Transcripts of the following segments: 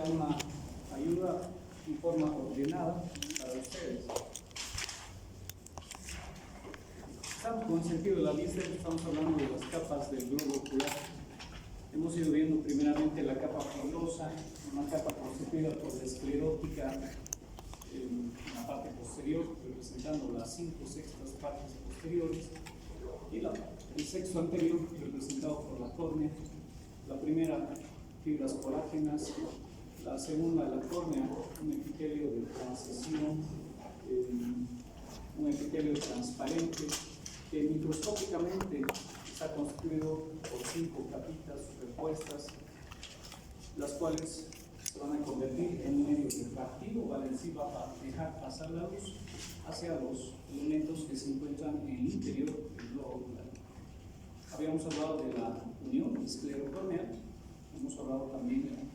sea una ayuda en forma ordenada para ustedes. Estamos con el sentido de la vista, estamos hablando de las capas del globo ocular. Hemos ido viendo primeramente la capa fibrosa, una capa constituida por la esclerótica en la parte posterior, representando las 5/6 partes posteriores, y el sexto anterior, representado por la córnea. La primera, fibras colágenas; la segunda, la córnea, un epitelio de transición, un epitelio transparente, que microscópicamente está constituido por 5 capitas superpuestas, las cuales se van a convertir en un medio refractivo, vale decir, va a dejar pasar la luz hacia los elementos que se encuentran en el interior del globo ocular. Habíamos hablado de la unión esclerocorneal, hemos hablado también de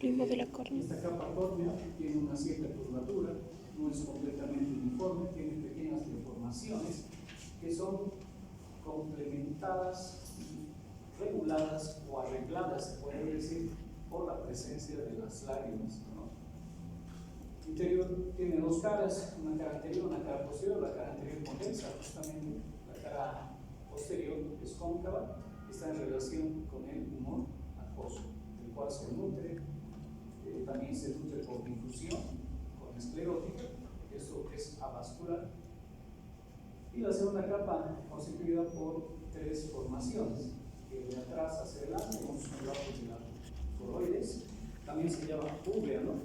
limbo de la córnea. Esta capa córnea tiene una cierta curvatura, no es completamente uniforme, tiene pequeñas deformaciones que son complementadas, reguladas o arregladas, se puede decir, por la presencia de las lágrimas, ¿no? El interior tiene 2 caras, una cara anterior, una cara posterior. La cara anterior condensa justamente, la cara posterior es cóncava, está en relación con el humor acuoso, del cual se nutre. También se nutre por difusión con esclerótica, eso es avascular. Y la segunda capa constituida por 3 formaciones, que de atrás hacia adelante hemos hablado de la coroides, también se llama púbrea, ¿no?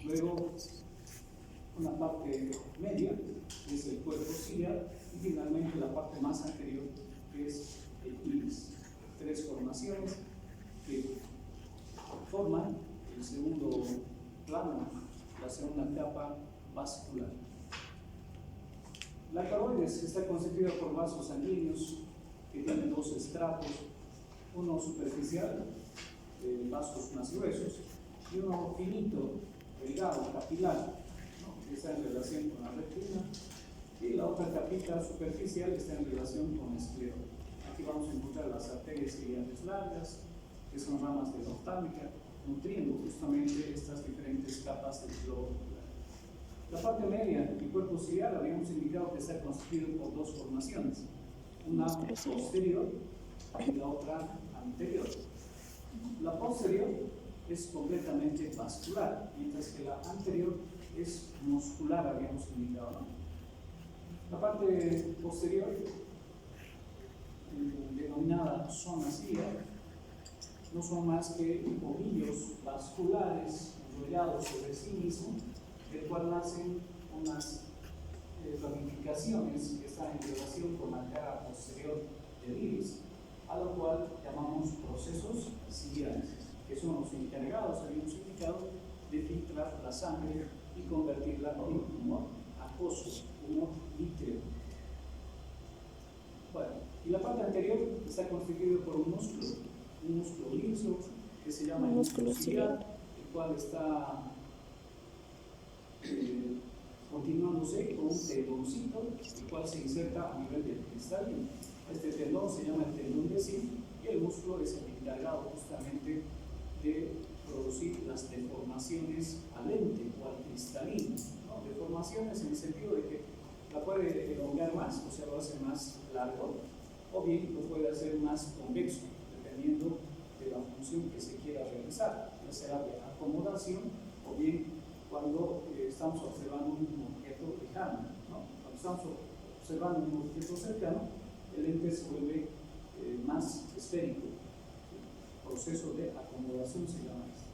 Luego una parte media, que es el cuerpo ciliar, y finalmente la parte más anterior, que es el iris. 3 formaciones que forman el segundo plano, la segunda capa vascular. La caroides está constituida por vasos sanguíneos que tienen 2 estratos, uno superficial, vasos más gruesos, y uno finito, delgado, capilar, ¿no?, que está en relación con la retina, y la otra capita superficial está en relación con el esclero. Aquí vamos a encontrar las arterias ciliares largas, que son ramas de la oftalmica, nutriendo justamente estas diferentes capas del globo ocular. La parte media del cuerpo ciliar habíamos indicado que está constituido por 2 formaciones, una posterior y la otra anterior. La posterior es completamente vascular, mientras que la anterior es muscular, habíamos indicado, ¿no? La parte posterior, denominada zona ciliar, no son más que ovillos vasculares enrollados sobre sí mismos, del cual nacen unas ramificaciones que están en relación con la cara posterior del iris, a lo cual llamamos procesos ciliares, que son los encargados, habíamos indicado, de filtrar la sangre y convertirla en humor acuoso, humor vítreo. Bueno, y la parte anterior está constituida por un músculo liso, que se llama el músculo ciliar, el cual está continuándose con un tendoncito, el cual se inserta a nivel del cristalino. Este tendón se llama el tendón de Sil, y el músculo es el encargado justamente de producir las deformaciones al lente o al cristalino, ¿no? Deformaciones en el sentido de que la puede elongar más, o sea, lo hace más largo, o bien lo puede hacer más convexo, dependiendo de la función que se quiera realizar, ya sea de acomodación o bien cuando estamos observando un objeto lejano, ¿no? Cuando estamos observando un objeto cercano, el lente se vuelve más esférico. ¿Sí? Proceso de acomodación se llama esto.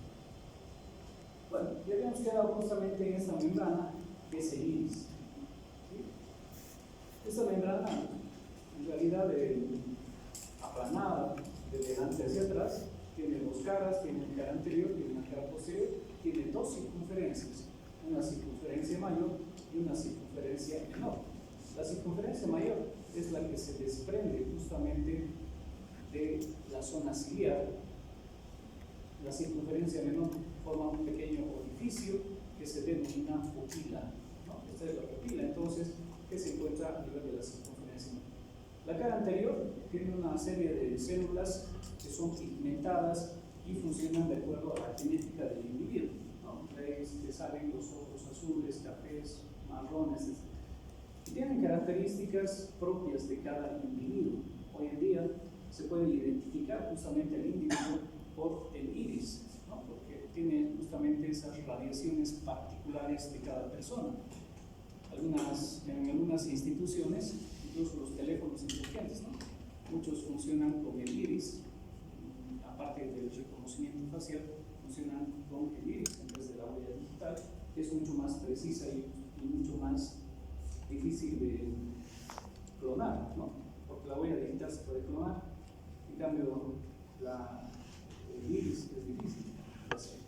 Bueno, ya habíamos quedado justamente en esta membrana que es el iris. ¿Sí? Esta membrana, en realidad, aplanada de delante hacia atrás, tiene 2 caras, tiene una cara anterior y una cara posterior, tiene 2 circunferencias, una circunferencia mayor y una circunferencia menor. La circunferencia mayor es la que se desprende justamente de la zona ciliar. La circunferencia menor forma un pequeño orificio que se denomina pupila, ¿no? Esta es la pupila, entonces, que se encuentra a nivel de la circunferencia menor. La cara anterior tiene una serie de células que son pigmentadas y funcionan de acuerdo a la genética del individuo, ¿no? Veis que salen los ojos azules, cafés, marrones, etc. Y tienen características propias de cada individuo. Hoy en día se puede identificar justamente al individuo por el iris, ¿no? Porque tiene justamente esas radiaciones particulares de cada persona. En algunas instituciones, incluso los teléfonos inteligentes, ¿no? Muchos funcionan con el iris, aparte del reconocimiento facial, funcionan con el iris en vez de la huella digital, que es mucho más precisa y mucho más difícil de clonar, ¿no? Porque la huella digital se puede clonar, en cambio el iris es difícil de hacer.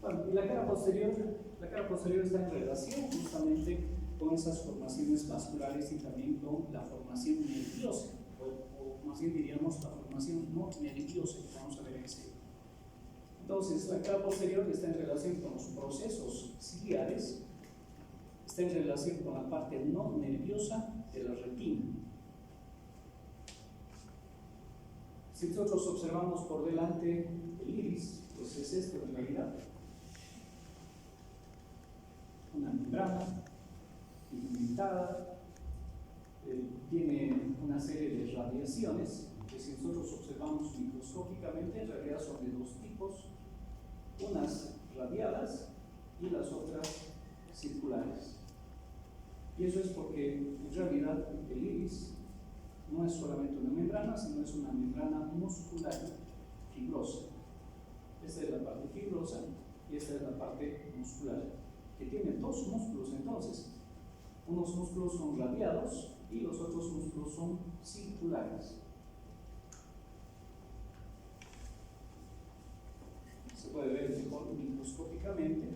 Bueno, y la cara posterior está en relación justamente con esas formaciones vasculares y también con la formación nerviosa, o más bien diríamos la formación no nerviosa, que vamos a ver enseguida. Entonces, la cara posterior está en relación con los procesos ciliares, está en relación con la parte no nerviosa de la retina. Si nosotros observamos por delante el iris, pues es esto en realidad. Una membrana pigmentada, tiene una serie de radiaciones que si nosotros observamos microscópicamente en realidad son de dos tipos, unas radiadas y las otras circulares. Y eso es porque en realidad el iris no es solamente una membrana, sino es una membrana muscular fibrosa. Esta es la parte fibrosa y esta es la parte muscular, que tiene dos músculos entonces. Unos músculos son radiados y los otros músculos son circulares. Se puede ver mejor microscópicamente.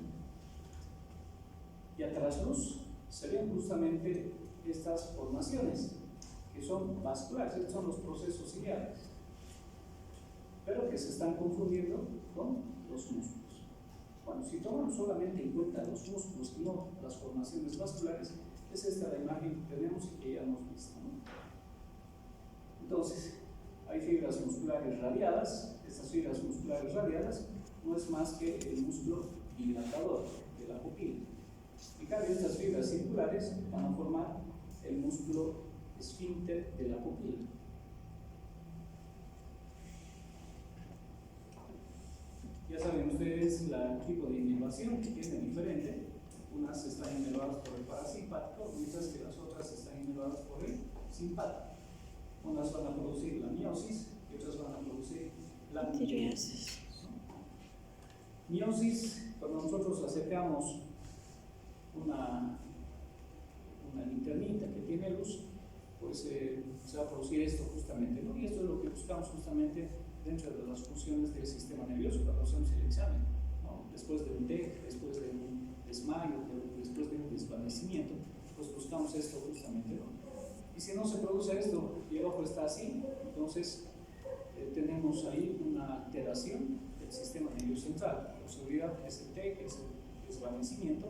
Y a trasluz se ven justamente estas formaciones, que son vasculares, estos son los procesos ciliares, pero que se están confundiendo con los músculos. Bueno, si tomamos solamente en cuenta los músculos y no las formaciones vasculares, es esta la imagen que tenemos y que ya hemos visto, ¿no? Entonces, hay fibras musculares radiadas. Estas fibras musculares radiadas no es más que el músculo dilatador de la pupila. En cambio, estas fibras circulares van a formar el músculo esfínter de la pupila. Ya saben ustedes el tipo de inervación que tienen diferente. Unas están inervadas por el parasimpático, mientras que las otras están inervadas por el simpático. Unas van a producir la miosis y otras van a producir la miosis. Miosis, cuando nosotros acercamos una linternita que tiene luz, pues se va a producir esto justamente, ¿no? Y esto es lo que buscamos justamente dentro de las funciones del sistema nervioso cuando hacemos el examen, ¿no? Después de un TEC, después de un desmayo, después de un desvanecimiento, pues buscamos esto justamente, ¿no? Y si no se produce esto y el ojo está así, entonces tenemos ahí una alteración del sistema nervioso central. Por seguridad, ese TEC, ese desvanecimiento,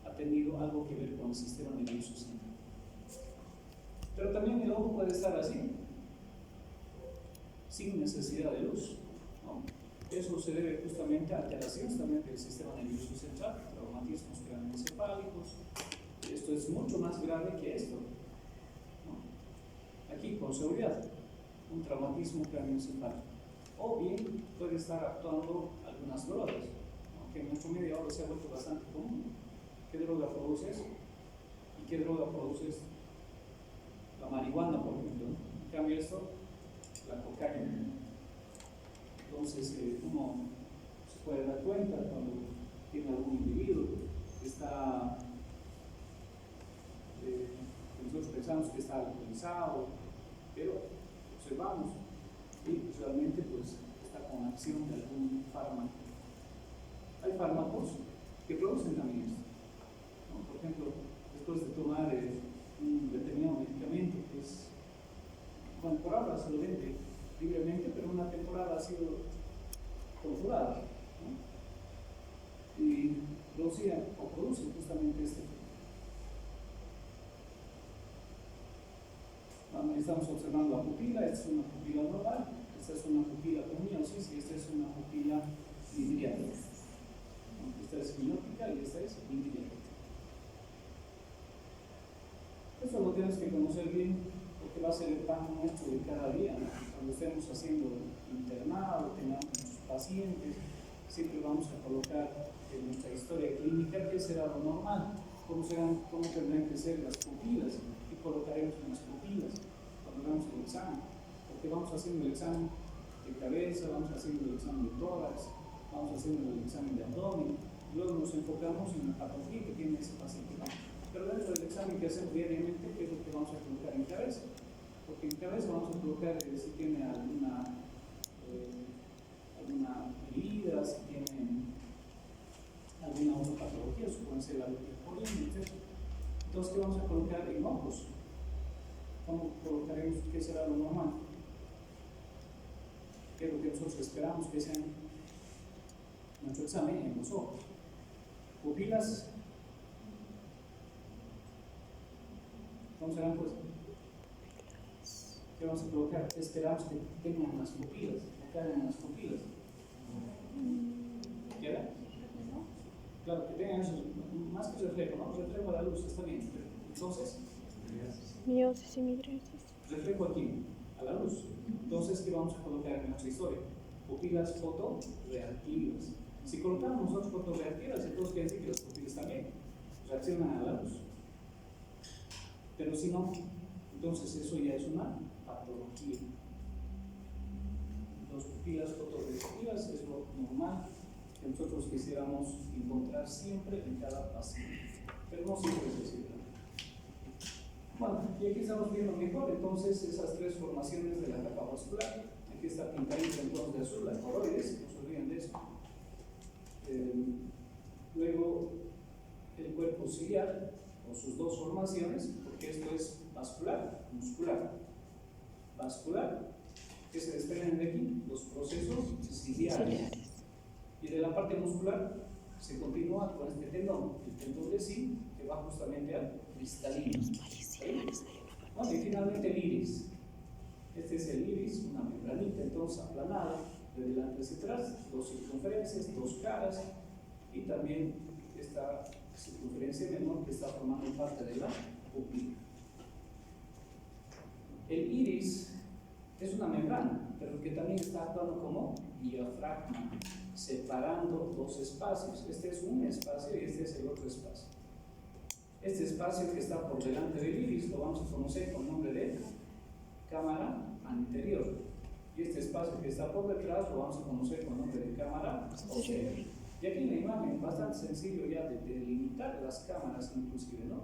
ha tenido algo que ver con el sistema nervioso central. Pero también el ojo puede estar así, sin necesidad de luz, ¿no? Eso se debe justamente a alteraciones también del sistema nervioso central, traumatismos craneoencefálicos. Esto es mucho más grave que esto, ¿no? Aquí, con seguridad, un traumatismo craneoencefálico. O bien puede estar actuando algunas drogas, ¿no? Que en nuestro medio ahora se ha vuelto bastante común. ¿Qué droga produce eso? ¿Y qué droga produce esto? La marihuana, por ejemplo, ¿no? En cambio esto, la cocaína. Entonces uno se puede dar cuenta cuando tiene algún individuo que está, nosotros pensamos que está alcoholizado, pero observamos y realmente pues está con acción de algún fármaco. Hay fármacos que producen también esto, ¿no? Por ejemplo, después de tomar un determinado medicamento que es, bueno, por ahora se lo vende libremente, pero una temporada ha sido controlada, ¿no? Y producen justamente este efecto. Aquí estamos observando la pupila. Esta es una pupila normal, esta es una pupila con miosis y esta es una pupila vidriada. Esta es miópica y esta es vidriada. Esto lo tienes que conocer bien porque va a ser el pan nuestro de cada día, ¿no? Cuando estemos haciendo internado, tengamos muchos pacientes, siempre vamos a colocar en nuestra historia clínica qué será lo normal, cómo tendrán que ser las pupilas, y colocaremos en las pupilas cuando hagamos el examen, porque vamos haciendo el examen de cabeza, vamos haciendo el examen de tórax, vamos haciendo el examen de abdomen, luego nos enfocamos en la patología que tiene ese paciente. Pero dentro del examen que hacemos diariamente, ¿qué es lo que vamos a colocar en cabeza? Porque en cabeza vamos a colocar si tiene alguna herida, si tiene alguna otra patología, puede ser la leucopolina, etc. Entonces, ¿qué vamos a colocar en ojos? ¿Cómo colocaremos qué será lo normal? ¿Qué es lo que nosotros esperamos que sea nuestro examen en los ojos? Pupilas. ¿Cómo serán pues? ¿Qué vamos a colocar? ¿Qué esperamos que tengan las pupilas? ¿Que caigan en las pupilas? ¿Queda? Claro, que tengan eso, más que reflejo, ¿no? Reflejo a la luz, está bien. Entonces, miosis y midriasis. reflejo aquí, a la luz. Entonces, ¿qué vamos a colocar en nuestra historia? Pupilas fotorreactivas. Si colocamos nosotros fotorreactivas, entonces quiere decir que las pupilas también reaccionan a la luz. Pero si no, entonces eso ya es una patología. Las pupilas fotorreactivas es lo normal que nosotros quisiéramos encontrar siempre en cada paciente, pero no siempre es así. Bueno, y aquí estamos viendo mejor entonces esas tres formaciones de la capa vascular. Aquí está pintadita en tonos de azul, la coroides, no se olviden de eso. Luego el cuerpo ciliar, con sus dos formaciones, porque esto es vascular, muscular. Vascular, que se desprenden de aquí, los procesos ciliares. Y de la parte muscular se continúa con este tendón, el tendón de sí, que va justamente al cristalino. Bueno, y finalmente el iris. Este es el iris, una membranita entonces aplanada, de delante hacia atrás, dos circunferencias, dos caras, y también esta circunferencia menor que está formando parte de la pupila. El iris es una membrana, pero que también está actuando como diafragma, separando dos espacios. Este es un espacio y este es el otro espacio. Este espacio que está por delante del iris lo vamos a conocer con el nombre de cámara anterior. Y este espacio que está por detrás lo vamos a conocer con el nombre de cámara posterior. Y aquí en la imagen, bastante sencillo ya de delimitar las cámaras inclusive, ¿no?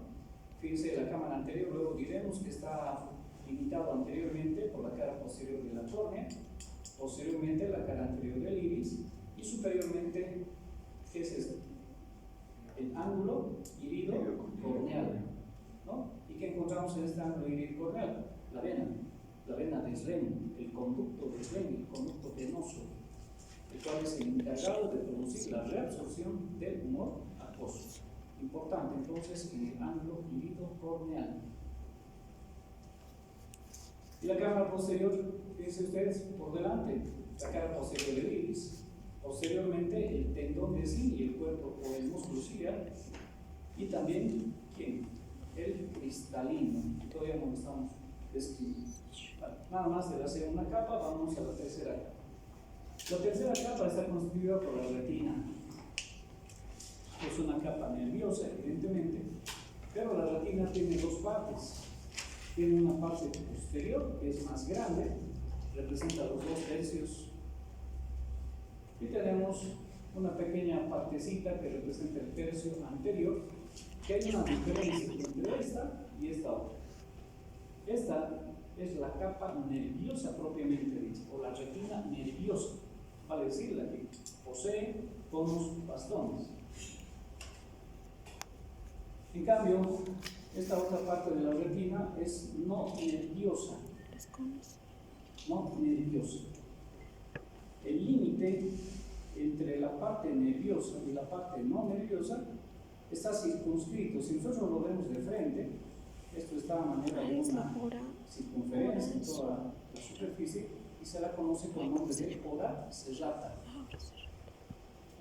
Fíjense, la cámara anterior, luego diremos que está limitado anteriormente por la cara posterior de la córnea, posteriormente la cara anterior del iris, y superiormente, ¿qué es esto? El ángulo irido corneal, ¿no? ¿Y qué encontramos en este ángulo irido corneal? La vena de Slen, el conducto de Slen, el conducto venoso, el cual es el encargado de producir la reabsorción del humor acuoso. Importante entonces en el ángulo irido corneal. Y la cámara posterior, fíjense ustedes, por delante, la cara posterior del iris, posteriormente el tendón de sí y el cuerpo o el músculo ciliar, y también, ¿quién? El cristalino. Todavía no lo estamos describiendo. Vale, nada más de la segunda capa, vamos a la tercera capa. La tercera capa está constituida por la retina. Es una capa nerviosa, evidentemente, pero la retina tiene dos partes. Tiene una parte posterior, que es más grande, representa los 2/3. Y tenemos una pequeña partecita que representa el tercio anterior, que hay una diferencia entre esta y esta otra. Esta es la capa nerviosa propiamente dicha, o la retina nerviosa, vale decir, la que posee conos bastones. En cambio, esta otra parte de la retina es no nerviosa. No nerviosa. El límite entre la parte nerviosa y la parte no nerviosa está circunscrito. Si nosotros lo vemos de frente, esto está a manera de una circunferencia. aparece en toda la superficie y se la conoce con el nombre de hora serrata.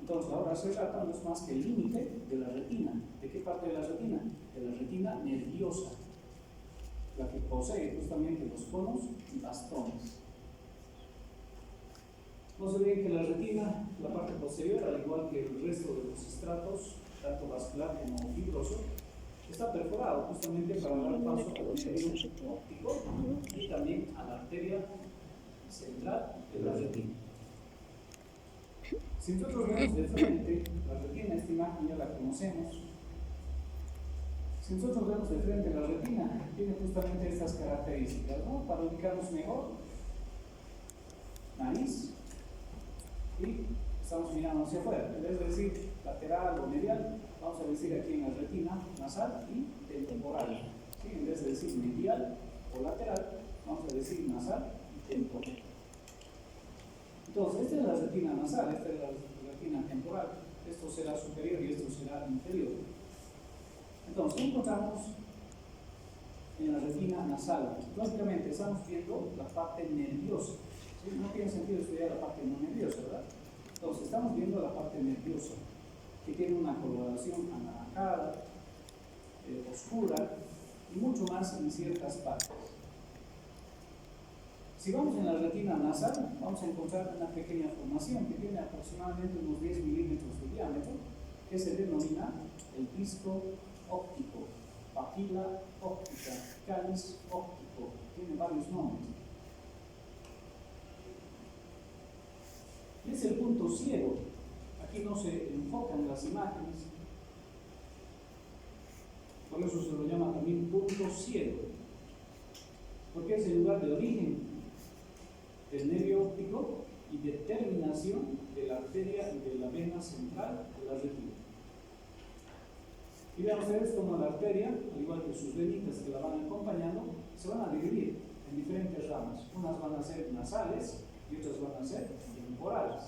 Entonces, la hora serrata no es más que el límite de la retina. ¿De qué parte de la retina? De la retina nerviosa, la que posee justamente los conos y bastones. No se olviden que la retina, la parte posterior, al igual que el resto de los estratos, tanto vascular como fibroso, está perforado justamente para dar paso al nervio óptico y también a la arteria central de la retina. Si nosotros vemos de frente la retina, esta imagen ya la conocemos. Si nosotros vemos de frente la retina, tiene justamente estas características, ¿no? Para ubicarnos mejor, nariz, y estamos mirando hacia afuera, en vez de decir lateral o medial, vamos a decir aquí en la retina nasal y temporal. ¿Sí? En vez de decir medial o lateral, vamos a decir nasal y temporal. Entonces, esta es la retina nasal, esta es la retina temporal, esto será superior y esto será inferior. Entonces, ¿qué encontramos en la retina nasal? Lógicamente, estamos viendo la parte nerviosa. ¿Sí? No tiene sentido estudiar la parte no nerviosa, ¿verdad? Entonces, estamos viendo la parte nerviosa, que tiene una coloración anaranjada, oscura y mucho más en ciertas partes. Si vamos en la retina nasal, vamos a encontrar una pequeña formación que tiene aproximadamente unos 10 milímetros de diámetro, que se denomina el disco óptico, papila óptica, cáliz óptico, tiene varios nombres. Y es el punto ciego. Aquí no se enfocan las imágenes, por eso se lo llama también punto ciego, porque es el lugar de origen del nervio óptico y de terminación de la arteria y de la vena central de la retina. Y vean ustedes cómo la arteria, al igual que sus venitas que la van acompañando, se van a dividir en diferentes ramas. Unas van a ser nasales y otras van a ser temporales.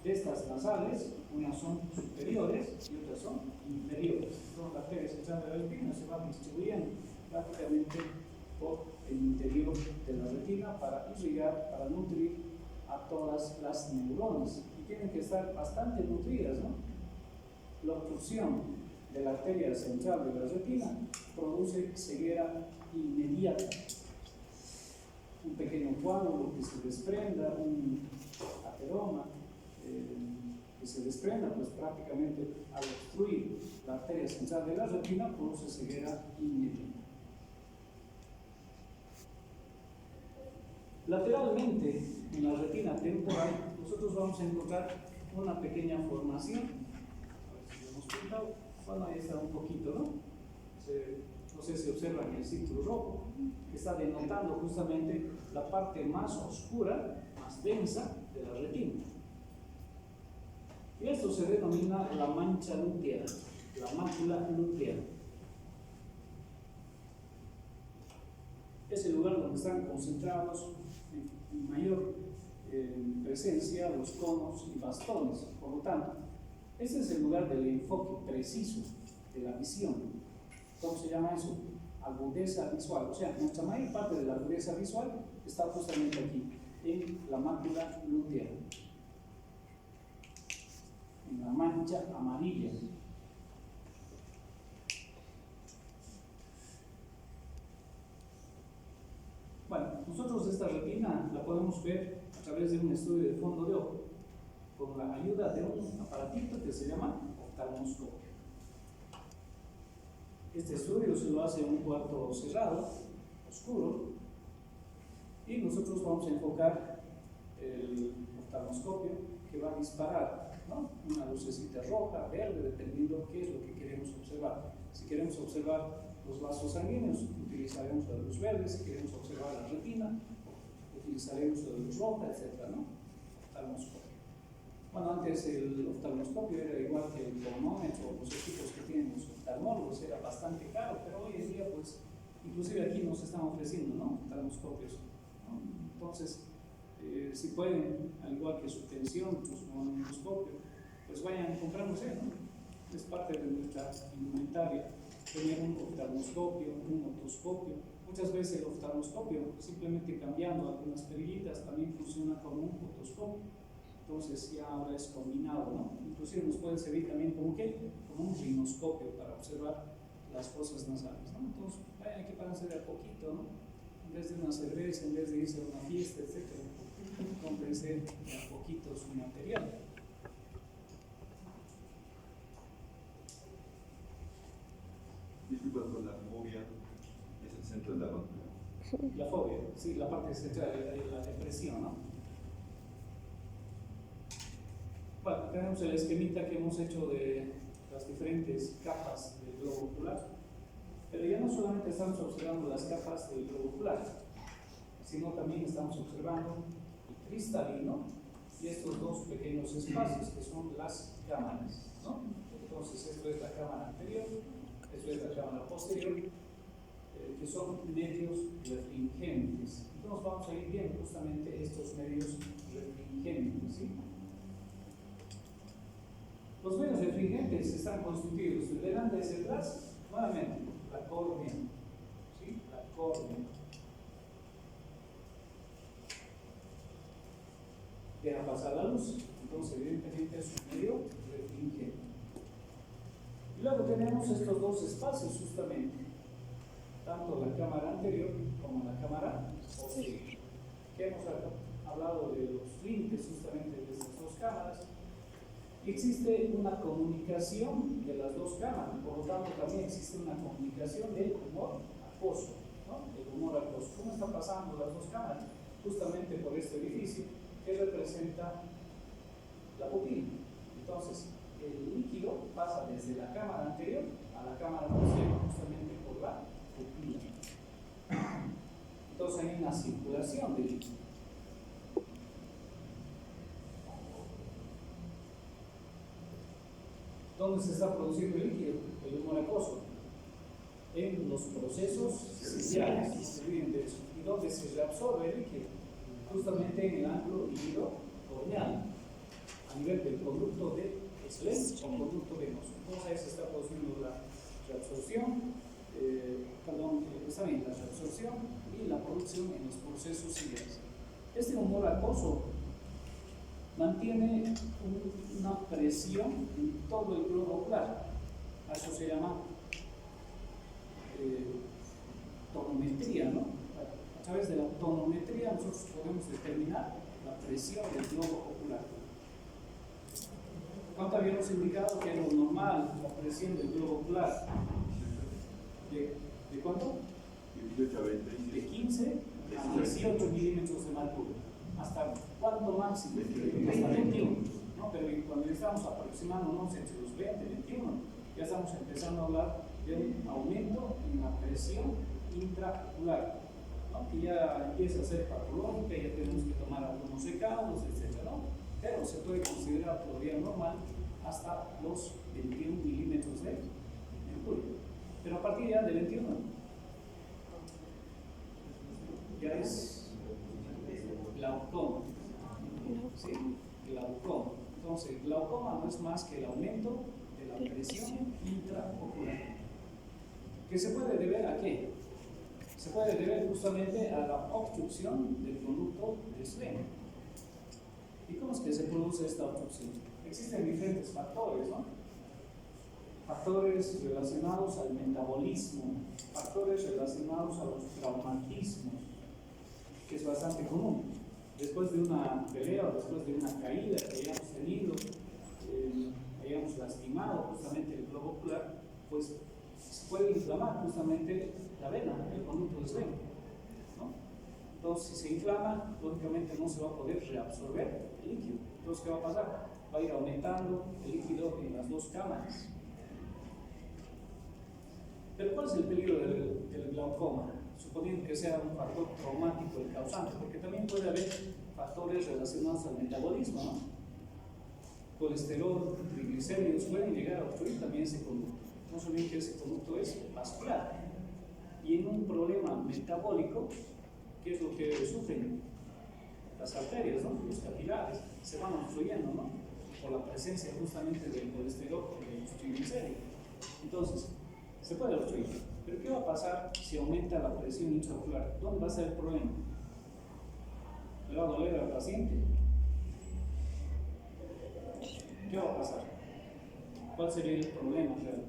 De estas nasales, unas son superiores y otras son inferiores. Entonces la arteria central de la retina se va distribuyendo prácticamente por el interior de la retina para irrigar, para nutrir a todas las neuronas. Y tienen que estar bastante nutridas, ¿no? La obstrucción de la arteria central de la retina produce ceguera inmediata. Un pequeño coágulo que se desprenda, un ateroma que se desprenda, pues prácticamente al obstruir la arteria central de la retina produce ceguera inmediata. Lateralmente, en la retina temporal, nosotros vamos a encontrar una pequeña formación. A ver si lo hemos pintado. Bueno, ahí está un poquito, ¿no? No sé si observan el círculo rojo, que está denotando justamente la parte más oscura, más densa de la retina. Y esto se denomina la mancha lútea, la mácula lútea. Es el lugar donde están concentrados en mayor presencia los conos y bastones. Por lo tanto, este es el lugar del enfoque preciso de la visión. ¿Cómo se llama eso? Agudeza visual. O sea, nuestra mayor parte de la agudeza visual está justamente aquí, en la mácula lútea, en la mancha amarilla. Bueno, nosotros esta retina la podemos ver a través de un estudio de fondo de ojo, con la ayuda de un aparatito que se llama oftalmoscopio. Este estudio se lo hace en un cuarto cerrado, oscuro, y nosotros vamos a enfocar el oftalmoscopio que va a disparar, ¿no? Una lucecita roja, verde, dependiendo qué es lo que queremos observar. Si queremos observar los vasos sanguíneos, utilizaremos la luz verde. Si queremos observar la retina, utilizaremos la luz roja, etc., ¿no? Oftalmoscopio. Bueno, antes el oftalmoscopio era igual que el cronómetro, los equipos que tienen los oftalmólogos, era bastante caro, pero hoy en día, pues, inclusive aquí nos están ofreciendo, ¿no? Oftalmoscopios, ¿no? Entonces, si pueden, al igual que su tensión, su cronómetro, pues vayan comprándose, ¿no? Es parte de nuestra indumentaria tener un oftalmoscopio, un otoscopio, Muchas veces el oftalmoscopio, simplemente cambiando algunas perillitas, también funciona como un otoscopio. Entonces ya ahora es combinado, ¿no? Inclusive nos puede servir también como un rinoscopio para observar las fosas nasales, ¿no? Entonces hay que pararse de a poquito, ¿no? En vez de una cerveza, en vez de irse a una fiesta, etc. Cómprense de a poquito su material. Disculpa, con la fobia es el centro de la rótula. La fobia, sí, la parte central, la depresión, ¿no? Bueno, tenemos el esquemita que hemos hecho de las diferentes capas del globo ocular, pero ya no solamente estamos observando las capas del globo ocular, sino también estamos observando el cristalino y estos dos pequeños espacios que son las cámaras, ¿no? Entonces, esto es la cámara anterior, esto es la cámara posterior, que son medios refringentes. Entonces, vamos a ir viendo justamente estos medios refringentes, ¿sí? Los medios refringentes están constituidos de delante hacia atrás, nuevamente, la córnea, ¿sí? La córnea. Deja pasar la luz, entonces evidentemente es un medio refringente. Y luego tenemos estos dos espacios justamente, tanto la cámara anterior como la cámara posterior. Que hemos hablado de los límites justamente de estas dos cámaras. Existe una comunicación de las dos cámaras, por lo tanto también existe una comunicación del humor acuoso, ¿no? El humor acuoso. ¿Cómo están pasando las dos cámaras? Justamente por este orificio que representa la pupila. Entonces, el líquido pasa desde la cámara anterior a la cámara posterior justamente por la pupila. Entonces hay una circulación de líquido. ¿Dónde se está produciendo el líquido? El humor acuoso. En los procesos ciliares, no se olviden de eso. ¿Y dónde se reabsorbe el líquido? Justamente en el ángulo líquido corneal, a nivel del conducto de Slade o conducto venoso. Entonces ahí se está produciendo la reabsorción, está bien, la reabsorción y la producción en los procesos ciliares. Este humor acuoso mantiene una presión en todo el globo ocular. A eso se llama tonometría, ¿no? A través de la tonometría nosotros podemos determinar la presión del globo ocular. ¿Cuánto habíamos indicado que es lo normal, la presión del globo ocular? ¿De cuánto? De 15 a 18 milímetros de mercurio. ¿Hasta cuánto máximo? Hasta 21. ¿No? Pero cuando estamos aproximándonos entre los 20 y 21, ya estamos empezando a hablar de un aumento en la presión intraocular, ¿no? Que ya empieza a ser patológica, ya tenemos que tomar algunos recados, etc., ¿no? Pero se puede considerar todavía normal hasta los 21 milímetros de mercurio. Pero a partir ya de 21 ya es glaucoma. ¿Sí? Glaucoma. Entonces, glaucoma no es más que el aumento de la presión intraocular. ¿Que se puede deber a qué? Se puede deber justamente a la obstrucción del conducto de Slade. ¿Y cómo es que se produce esta obstrucción? Existen diferentes factores, ¿no? Factores relacionados al metabolismo, factores relacionados a los traumatismos, que es bastante común. Después de una pelea o después de una caída que hayamos tenido, hayamos lastimado justamente el globo ocular, pues se puede inflamar justamente la vena, el conducto de Slade, ¿no? Entonces, si se inflama, lógicamente no se va a poder reabsorber el líquido. Entonces, ¿qué va a pasar? Va a ir aumentando el líquido en las dos cámaras. Pero ¿cuál es el peligro del glaucoma? Suponiendo que sea un factor traumático el causante, porque también puede haber factores relacionados al metabolismo, ¿no? Colesterol, triglicéridos pueden llegar a obstruir también ese conducto. No se olviden que ese conducto es vascular. Y en un problema metabólico, ¿qué es lo que sufren? Las arterias, ¿no? Los capilares se van obstruyendo, ¿no? Por la presencia justamente del colesterol y de los triglicéridos. Entonces, se puede obstruir. Pero ¿qué va a pasar si aumenta la presión intraocular? ¿Dónde va a ser el problema? ¿Le va a doler al paciente? ¿Qué va a pasar? ¿Cuál sería el problema real?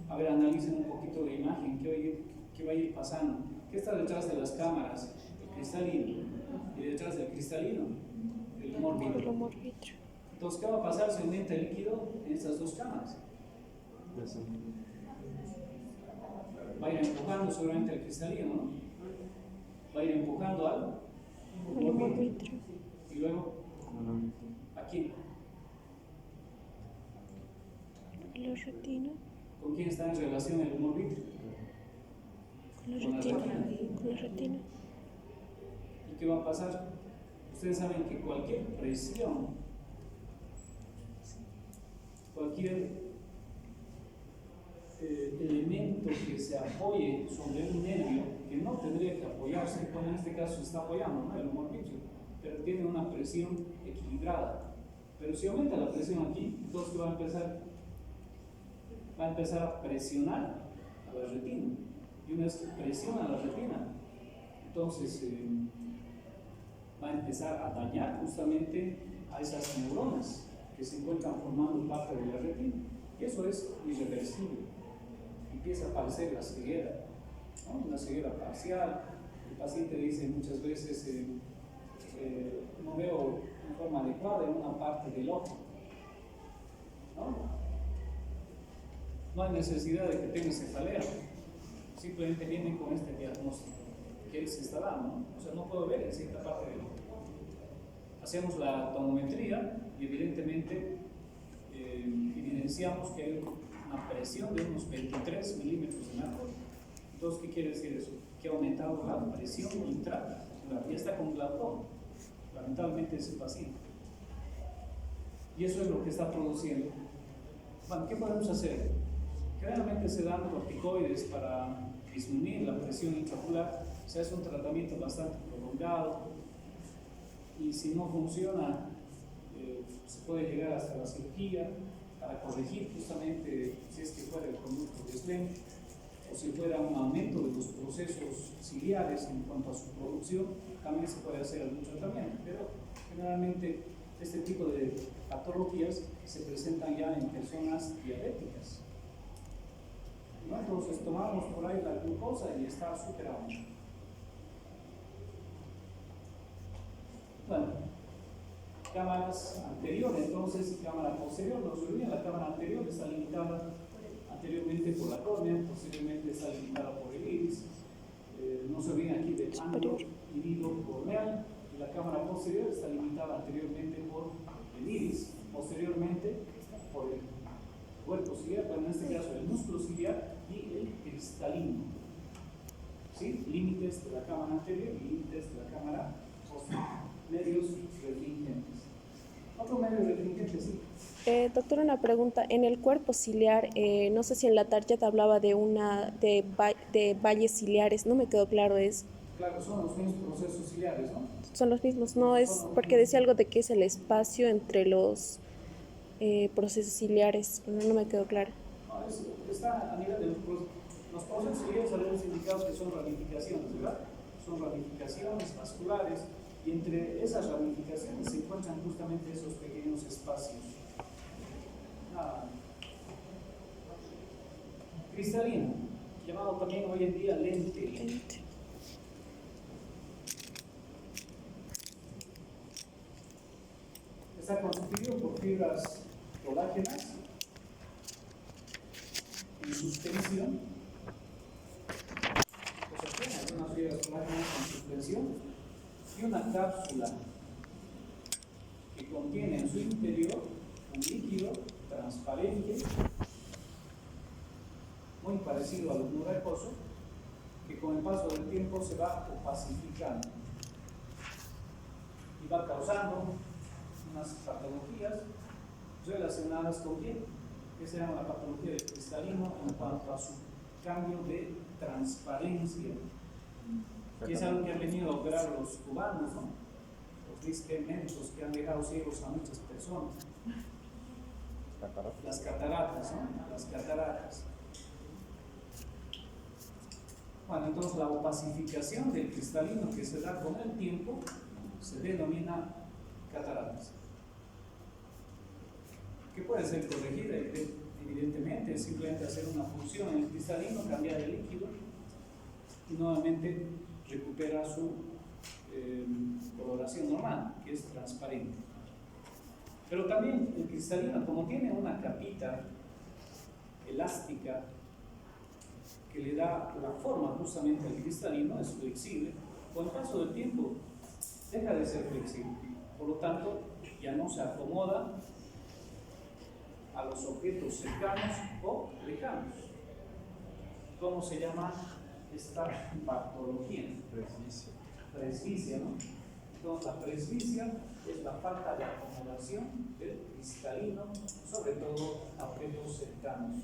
A ver, analicen un poquito la imagen, ¿qué va a ir pasando? ¿Qué está detrás de las cámaras? El cristalino. Y detrás del cristalino, el humor vítreo. Entonces, ¿qué va a pasar si aumenta el líquido en estas dos cámaras? Va a ir empujando seguramente el cristalino, ¿no? Va a ir empujando al humor vítreo. Y luego, aquí. La retina. ¿Con quién está en relación el humor vítreo? Con la retina. ¿Y qué va a pasar? Ustedes saben que cualquier presión, cualquier elemento que se apoye sobre un nervio, que no tendría que apoyarse, como en este caso se está apoyando, ¿no? El humor vítreo, pero tiene una presión equilibrada. Pero si aumenta la presión aquí, entonces ¿qué va a empezar? Va a empezar a presionar a la retina. Y una vez que presiona la retina, entonces va a empezar a dañar justamente a esas neuronas que se encuentran formando parte de la retina. Y eso es irreversible. Empieza a aparecer la ceguera, ¿no? Una ceguera parcial. El paciente dice muchas veces, no veo en forma adecuada en una parte del ojo, ¿no? No hay necesidad de que tenga cefalea, simplemente vienen con este diagnóstico que él se está dando, ¿no? O sea, no puedo ver en cierta parte del ojo. Hacemos la tomometría y evidentemente evidenciamos que hay una presión de unos 23 milímetros de mercurio. Entonces, ¿qué quiere decir eso? Que ha aumentado la presión intraocular, ya está con glaucoma, lamentablemente ese paciente. Y eso es lo que está produciendo. Bueno, ¿qué podemos hacer? Generalmente se dan corticoides para disminuir la presión intraocular. O sea, es un tratamiento bastante prolongado y si no funciona, se puede llegar hasta la cirugía para corregir justamente si es que fuera el conducto de Slen o si fuera un aumento de los procesos ciliares en cuanto a su producción, también se puede hacer algún tratamiento, pero generalmente este tipo de patologías se presentan ya en personas diabéticas, ¿no? Entonces tomamos por ahí la glucosa y está superado. Bueno, cámaras anteriores, entonces, y cámara posterior. No se olviden, la cámara anterior está limitada anteriormente por la córnea, posteriormente está limitada por el iris. No se olviden aquí del ángulo irido corneal, y la cámara posterior está limitada anteriormente por el iris, posteriormente por el cuerpo ciliar, pero en este caso el músculo ciliar y el cristalino. ¿Sí? Límites de la cámara anterior y límites de la cámara posterior. Medios refringentes. Otro medio refringente, sí. Doctor, una pregunta. En el cuerpo ciliar, no sé si en la tarjeta hablaba de valles ciliares, no me quedó claro eso. Claro, son los mismos procesos ciliares, ¿no? Son los mismos, no es porque decía algo de que es el espacio entre los procesos ciliares, no me quedó claro. No, está a nivel de los procesos ciliares, habíamos indicado que son ramificaciones, ¿verdad? Son ramificaciones vasculares. Y entre esas ramificaciones se encuentran justamente esos pequeños espacios. Cristalino, llamado también hoy en día lente. Está constituido por fibras colágenas en suspensión. Pues unas fibras colágenas en suspensión. Y una cápsula que contiene en su interior un líquido transparente, muy parecido al mucoso, que con el paso del tiempo se va opacificando y va causando unas patologías relacionadas con ¿qué se llama la patología del cristalino en cuanto a su cambio de transparencia? Y es algo que han venido a operar los cubanos, ¿no? Los disquementos que han dejado ciegos a muchas personas. Las cataratas, ¿no? Las cataratas. Bueno, entonces la opacificación del cristalino que se da con el tiempo se denomina cataratas. Que puede ser corregida, evidentemente, simplemente hacer una función en el cristalino, cambiar el líquido y nuevamente recupera su coloración normal, que es transparente. Pero también el cristalino, como tiene una capita elástica que le da la forma justamente al cristalino, es flexible, con el paso del tiempo deja de ser flexible. Por lo tanto, ya no se acomoda a los objetos cercanos o lejanos. ¿Cómo se llama esta patología? Presbicia, ¿no? Entonces, la presbicia es la falta de acomodación del cristalino, sobre todo a objetos cercanos.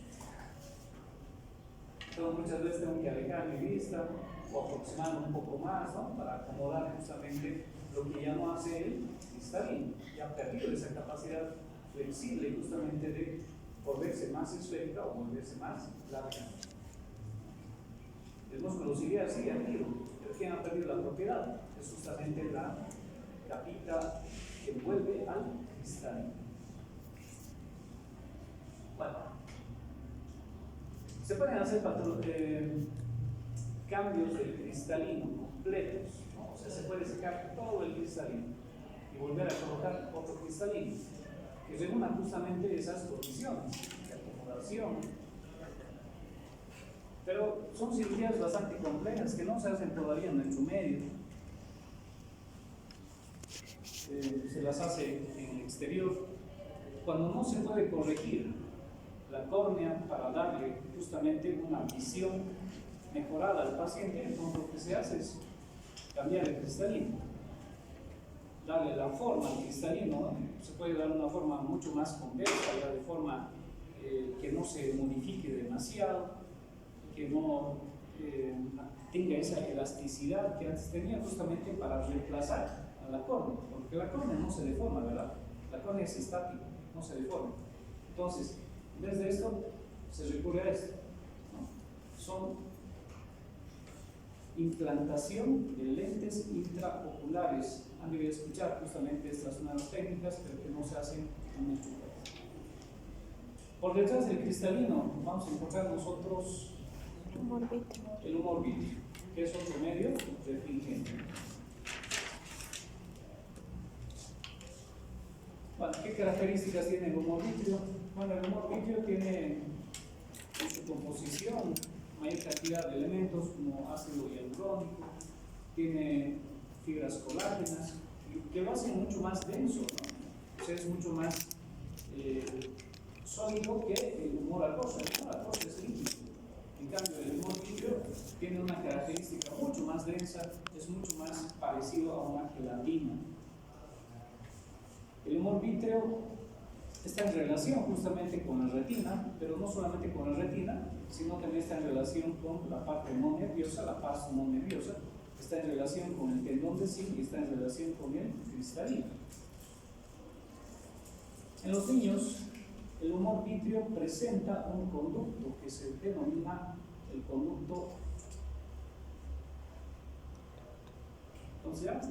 Entonces, muchas veces tengo que alejar mi vista o aproximarme un poco más, ¿no? Para acomodar justamente lo que ya no hace el cristalino. Ya ha perdido esa capacidad flexible justamente de volverse más esférica o volverse más larga. El músculo sigue así, activo, pero ¿quién ha perdido la propiedad? Es justamente la capita que envuelve al cristalino. Bueno, se pueden hacer cambios del cristalino completos, ¿no? O sea, se puede sacar todo el cristalino y volver a colocar otro cristalino que reúna justamente esas condiciones de acomodación. Pero son cirugías bastante complejas que no se hacen todavía en nuestro medio. Se las hace en el exterior. Cuando no se puede corregir la córnea para darle justamente una visión mejorada al paciente, entonces lo que se hace es cambiar el cristalino, darle la forma al cristalino, ¿no? Se puede dar una forma mucho más convexa, ya de forma que no se modifique demasiado, que no tenga esa elasticidad que antes tenía, justamente para reemplazar a la córnea, porque la córnea no se deforma, ¿verdad? La córnea es estática, no se deforma. Entonces, en vez de esto, se recurre a esto, ¿no? Son implantación de lentes intraoculares. Han debido escuchar justamente estas nuevas técnicas, pero que no se hacen en nuestro país. Por detrás del cristalino vamos a encontrar nosotros el humor vítreo, que es otro medio refringente. Bueno, ¿qué características tiene el humor vítreo? Bueno, el humor vítreo tiene en su composición mayor cantidad de elementos como ácido hialurónico, tiene fibras colágenas, que lo hacen mucho más denso, ¿no? O sea, es mucho más sólido que el humor acuoso. El humor acuoso es líquido. En cambio, el humor vítreo tiene una característica mucho más densa, es mucho más parecido a una gelatina. El humor vítreo está en relación justamente con la retina, pero no solamente con la retina, sino también está en relación con la parte no nerviosa, la paz no nerviosa, está en relación con el tendón de zinc y está en relación con el cristalino. En los niños, el humor vítreo presenta un conducto que se denomina el conducto, ¿cómo se llama?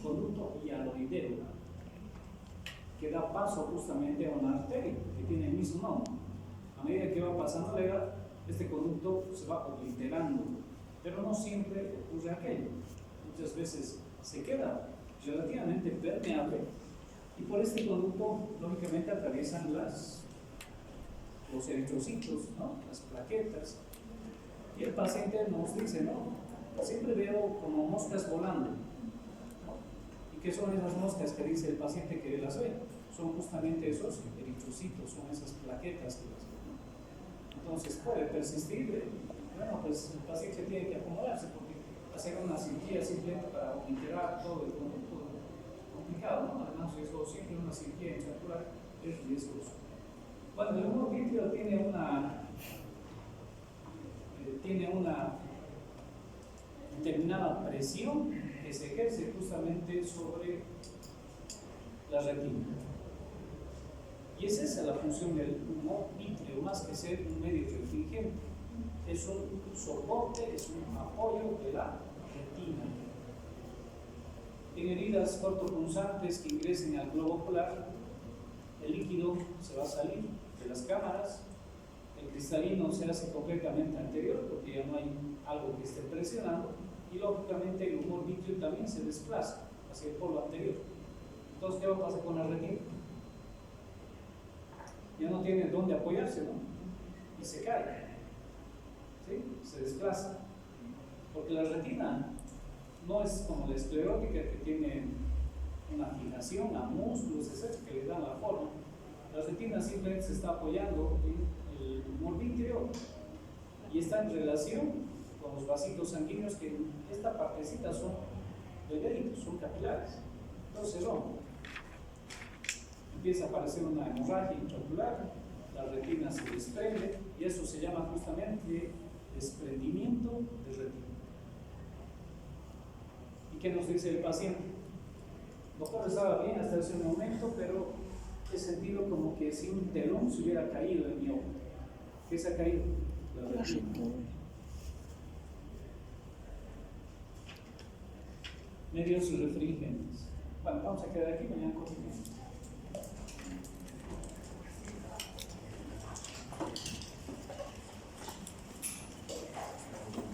Conducto hialoideo, que da paso justamente a una arteria que tiene el mismo nombre. A medida que va pasando la edad, este conducto se va obliterando, pero no siempre ocurre aquello. Muchas veces se queda relativamente permeable y por este conducto, lógicamente, atraviesan los eritrocitos, ¿no? Las plaquetas. Y el paciente nos dice, ¿no? Siempre veo como moscas volando. ¿Qué son esas moscas que dice el paciente que las ve? Son justamente esos eritrocitos, son esas plaquetas que las ven, ¿no? Entonces puede persistir. Bueno, pues el paciente tiene que acomodarse porque hacer una cirugía simplemente para obliterar todo el conducto complicado, ¿no? Además, eso siempre una cirugía intraocular es riesgoso. Bueno, el humor vítreo tiene una determinada presión que se ejerce justamente sobre la retina. Y esa es la función del humor vítreo, más que ser un medio refringente. Es un soporte, es un apoyo de la retina. En heridas cortopunzantes que ingresen al globo ocular, el líquido se va a salir de las cámaras, el cristalino se hace completamente anterior porque ya no hay algo que esté presionando, y lógicamente el humor vítreo también se desplaza hacia el polo anterior. Entonces, ¿qué va a pasar con la retina? Ya no tiene dónde apoyarse, ¿no? Y se cae, ¿sí? Se desplaza. Porque la retina no es como la esclerótica, que tiene una fijación a músculos, etc., que le dan la forma. La retina simplemente se está apoyando en el humor vítreo y está en relación con los vasitos sanguíneos, que en esta partecita son delgaditos, son capilares. Entonces se rompe. Empieza a aparecer una hemorragia intraocular, la retina se desprende y eso se llama justamente desprendimiento de retina. ¿Y qué nos dice el paciente? Doctor, estaba bien hasta ese momento, pero he sentido como que si un telón se hubiera caído en mi ojo. ¿Qué se ha caído? La retina. Medios refringentes. Bueno, vamos a quedar aquí, mañana continuamos.